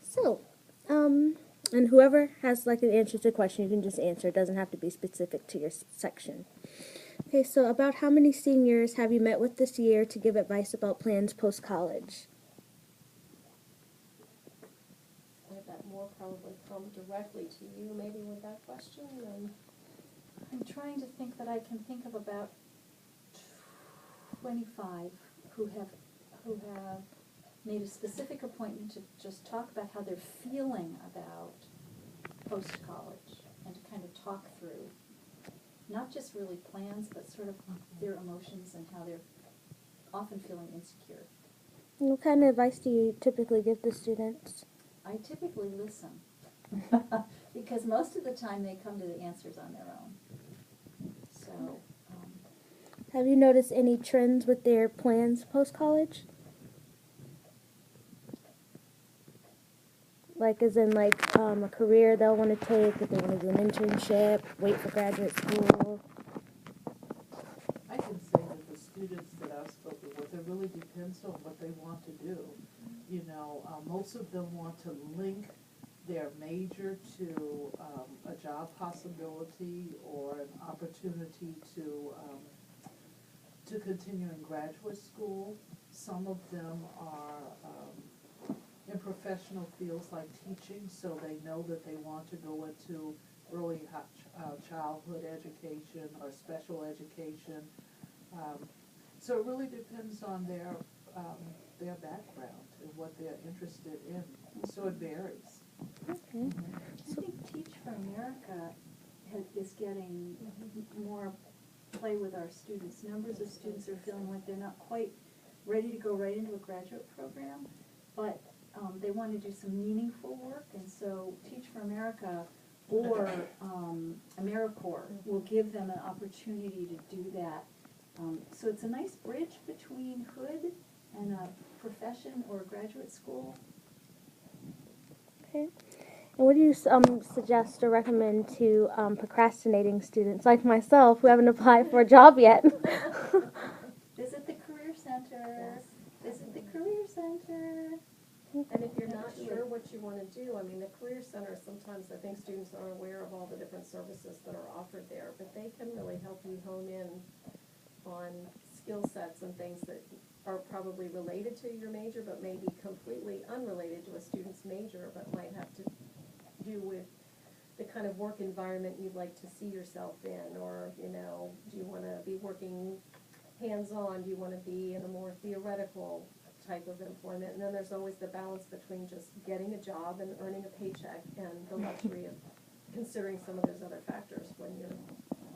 So, and whoever has like an answer to the question, you can just answer. It doesn't have to be specific to your section. Okay, so about how many seniors have you met with this year to give advice about plans post-college? I bet more probably come directly to you maybe with that question than. I'm trying to think that I can think of about 25 who have made a specific appointment to just talk about how they're feeling about post-college and to kind of talk through, not just really plans, but sort of their emotions and how they're often feeling insecure. What kind of advice do you typically give the students? I typically listen because most of the time they come to the answers on their own. So, Have you noticed any trends with their plans post-college? Like, as in, like, a career they'll want to take, if they want to do an internship, wait for graduate school. I can say that the students that I've spoken with, it really depends on what they want to do. You know, most of them want to link their major to a job possibility or an opportunity to continue in graduate school. Some of them are in professional fields like teaching, so they know that they want to go into early childhood education or special education. So it really depends on their background and what they're interested in. So it varies. Okay. I think Teach for America is getting more play with our students. Numbers of students are feeling like they're not quite ready to go right into a graduate program, but they want to do some meaningful work, and so Teach for America or AmeriCorps will give them an opportunity to do that. So it's a nice bridge between Hood and a profession or a graduate school. Okay. And what do you suggest or recommend to procrastinating students like myself who haven't applied for a job yet? Visit the Career Center. Visit the Career Center. And if you're not sure what you want to do, I mean, the Career Center, sometimes I think students aren't aware of all the different services that are offered there, but they can really help you hone in on skill sets and things that are probably related to your major, but maybe completely unrelated to a student's major, but might have to do with the kind of work environment you'd like to see yourself in, or, you know, do you want to be working hands-on, do you want to be in a more theoretical type of employment, and then there's always the balance between just getting a job and earning a paycheck and the luxury of considering some of those other factors when you're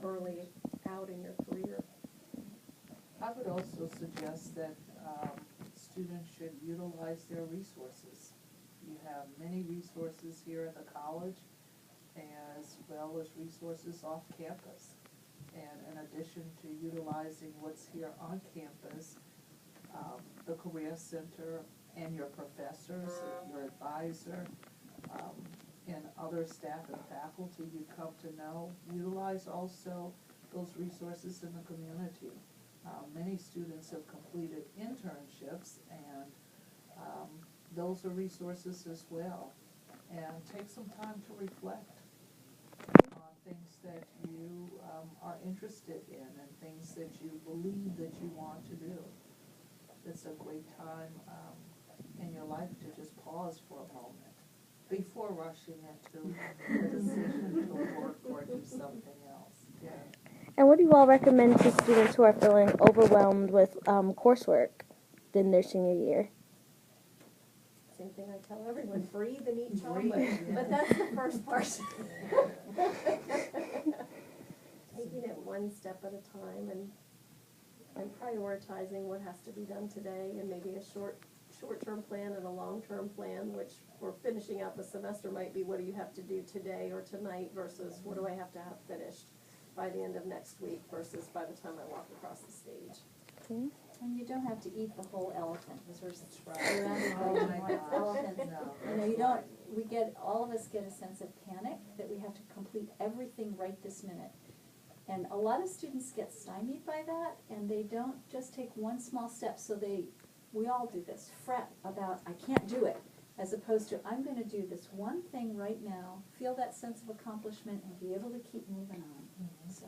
early out in your career. I would also suggest that students should utilize their resources. You have many resources here at the college, as well as resources off campus. And in addition to utilizing what's here on campus, the Career Center and your professors, your advisor, and other staff and faculty you come to know, utilize also those resources in the community. Many students have completed internships, and those are resources as well. And take some time to reflect on things that you are interested in and things that you believe that you want to do. It's a great time in your life to just pause for a moment before rushing into the decision to work or do something else. Yeah. And what do you all recommend to students who are feeling overwhelmed with coursework in their senior year? Same thing I tell everyone, breathe and eat Breathe, chocolate, yeah. but that's the first part. Taking it one step at a time and prioritizing what has to be done today, and maybe a short-term plan and a long-term plan, which for finishing out the semester might be what do you have to do today or tonight versus what do I have to have finished by the end of next week versus by the time I walk across the stage. Okay. And you don't have to eat the whole elephant, because we're Right. surrounded by Oh my giant gosh, elephants. no. You know, all of us get a sense of panic that we have to complete everything right this minute. And a lot of students get stymied by that, and they don't just take one small step, so we all do this, fret about, I can't do it. as opposed to, I'm gonna do this one thing right now, feel that sense of accomplishment, and be able to keep moving on. So,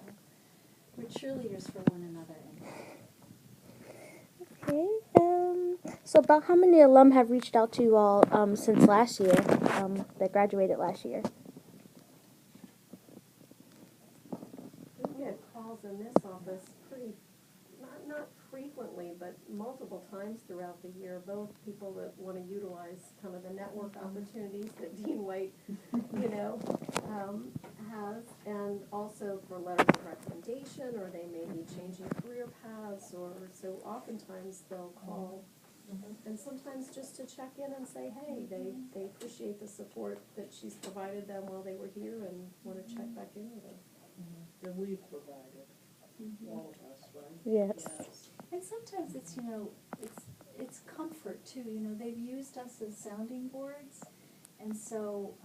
we're cheerleaders for one another. Okay. So about how many alum have reached out to you all since last year, that graduated last year? We get calls in this office pretty, not frequently, but multiple times throughout the year, both people that want to utilize kind of the network opportunities that Dean White, has, and also for letters of recommendation, or they may be changing career paths, or so oftentimes they'll call. And sometimes just to check in and say, hey, they appreciate the support that she's provided them while they were here and want to check back in with her. That we've provided, all of us, right? Yes. And sometimes it's, it's comfort too, they've used us as sounding boards, and so,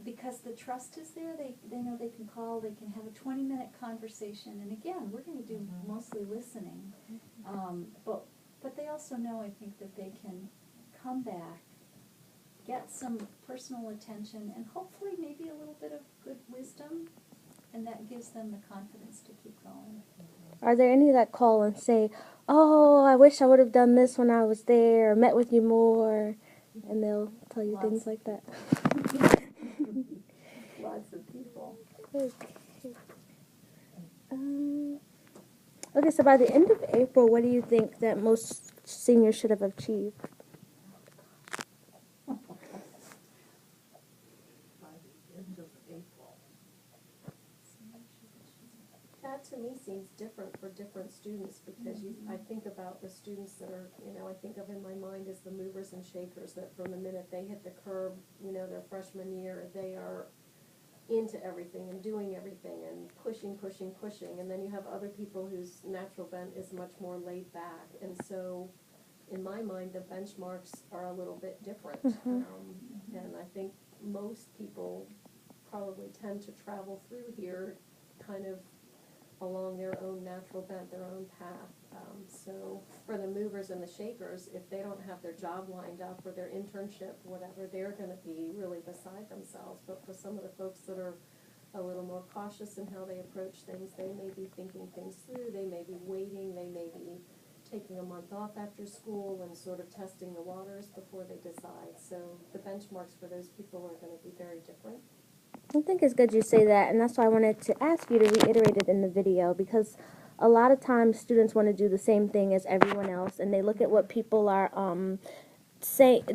because the trust is there, they know they can call, they can have a 20-minute conversation, and again, we're gonna do mostly listening. But they also know, I think, that they can come back, get some personal attention, and hopefully maybe a little bit of good wisdom, and that gives them the confidence to keep going. Are there any that call and say, "Oh, I wish I would have done this when I was there, or met with you more," and they'll tell you Lots. things like that? Lots of people. Okay. Okay, so by the end of April, what do you think that most seniors should have achieved? By the end of April. That to me seems different for different students, because I think about the students that are, I think of in my mind as the movers and shakers, that from the minute they hit the curb, their freshman year, they are into everything and doing everything and pushing. And then you have other people whose natural bent is much more laid back. And so in my mind, the benchmarks are a little bit different. And I think most people probably tend to travel through here kind of along their own natural bent, their own path. So for the movers and the shakers, if they don't have their job lined up or their internship, whatever, they're going to be really beside themselves. But for some of the folks that are a little more cautious in how they approach things, they may be thinking things through, they may be waiting, they may be taking a month off after school and sort of testing the waters before they decide. So the benchmarks for those people are going to be very different. I think it's good you say that, and that's why I wanted to ask you to reiterate it in the video, because a lot of times students want to do the same thing as everyone else, and they look at what people are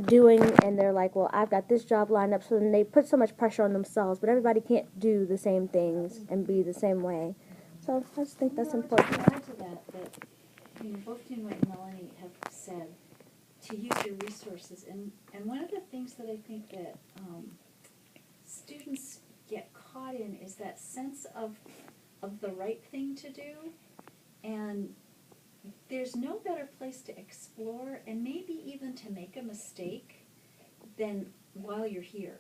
doing, and they're like, well, I've got this job lined up, so then they put so much pressure on themselves, but everybody can't do the same things and be the same way. So I just think that's important. To add to that, both Dean White and Melanie have said to use your resources, and one of the things that I think that students get caught in is that sense of the right thing to do, and there's no better place to explore and maybe even to make a mistake than while you're here.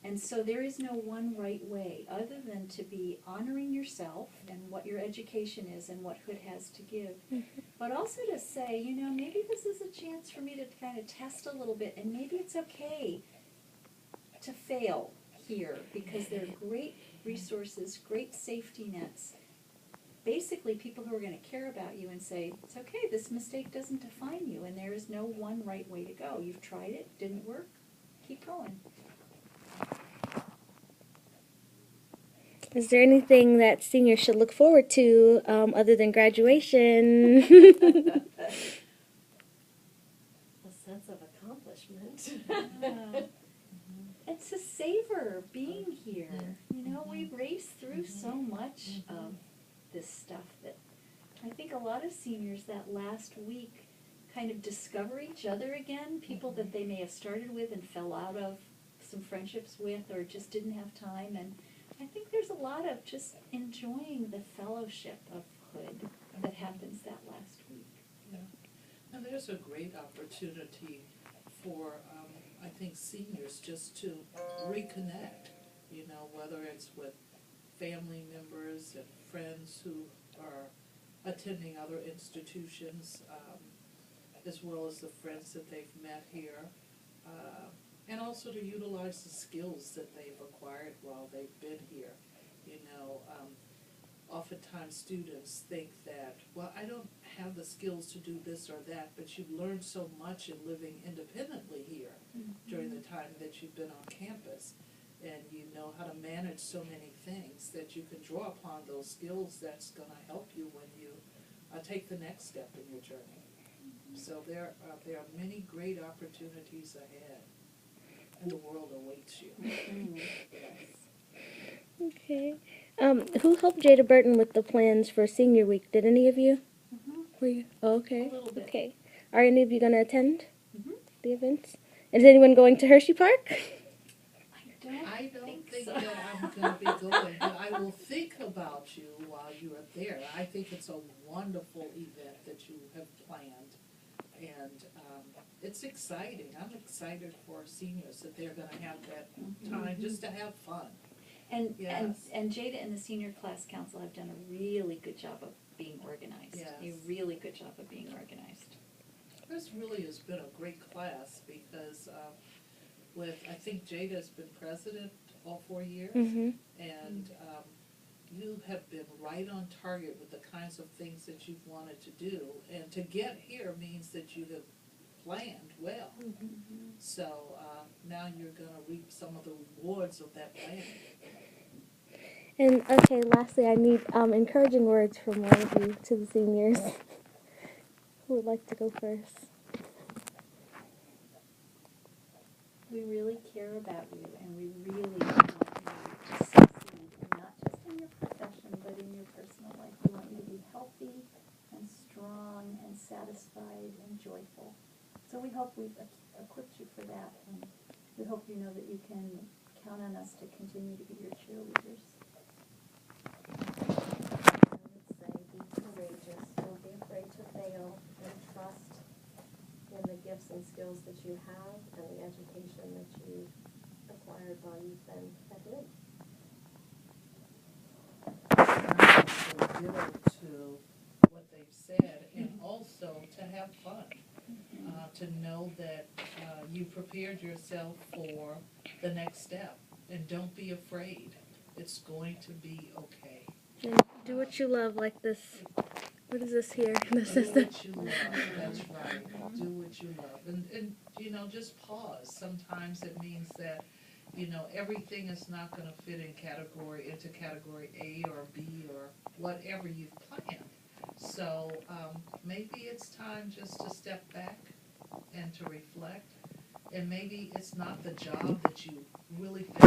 And so there is no one right way other than to be honoring yourself and what your education is and what Hood has to give. But also to say, maybe this is a chance for me to kind of test a little bit, and maybe it's okay to fail here, because there are great resources, great safety nets, basically people who are going to care about you and say, it's okay, this mistake doesn't define you, and there is no one right way to go. You've tried it, didn't work, keep going. Is there anything that seniors should look forward to other than graduation? A sense of accomplishment. It's to savor being here. We race through so much of this stuff that I think a lot of seniors that last week kind of discover each other again, people that they may have started with and fell out of some friendships with or just didn't have time. And I think there's a lot of just enjoying the fellowship of Hood that happens that last week. Yeah. And there's a great opportunity for, I think, seniors just to reconnect, whether it's with family members and friends who are attending other institutions. as well as the friends that they've met here, and also to utilize the skills that they've acquired while they've been here. You know, oftentimes students think that, well, I don't have the skills to do this or that, but you've learned so much in living independently here during the time that you've been on campus. And you know how to manage so many things that you can draw upon those skills that's going to help you when you take the next step in your journey. So there are many great opportunities ahead, and the world awaits you. Okay. Who helped Jada Burton with the plans for Senior Week? Did any of you? Were you? Oh, okay. A little bit. Okay. Are any of you going to attend Mhm. the events? Is anyone going to Hershey Park? I don't think that I'm going to be going, but I will think about you while you are there. I think it's a wonderful event that you have planned, and it's exciting. I'm excited for seniors that they're going to have that time just to have fun. And Yes. Jada and the senior class council have done a really good job of being organized. Yes. A really good job of being organized. This really has been a great class because I think Jada's been president all 4 years, Mm-hmm. and you have been right on target with the kinds of things that you've wanted to do. And to get here means that you have planned well. So now you're going to reap some of the rewards of that planning. And okay, lastly, I need encouraging words from one of you to the seniors. Who would like to go first? We really care about you, and we really want you to succeed, not just in your profession, but in your personal life. We want you to be healthy and strong and satisfied and joyful. So we hope we've equipped you for that, and we hope you know that you can count on us to continue to be your cheerleaders. I would say be courageous, don't be afraid to fail, and trust in the gifts and skills that you have and the education that you've acquired while you've been at Lynn. Ditto to what they've said, and also to have fun. To know that you prepared yourself for the next step, and don't be afraid. It's going to be okay. And do what you love, like this. What is this here? This Do is the. what you love, that's right. Do what you love. And you know, just pause. Sometimes it means that, you know, everything is not going to fit into category A or B or whatever you've planned. So maybe it's time just to step back and to reflect. And maybe it's not the job that you really think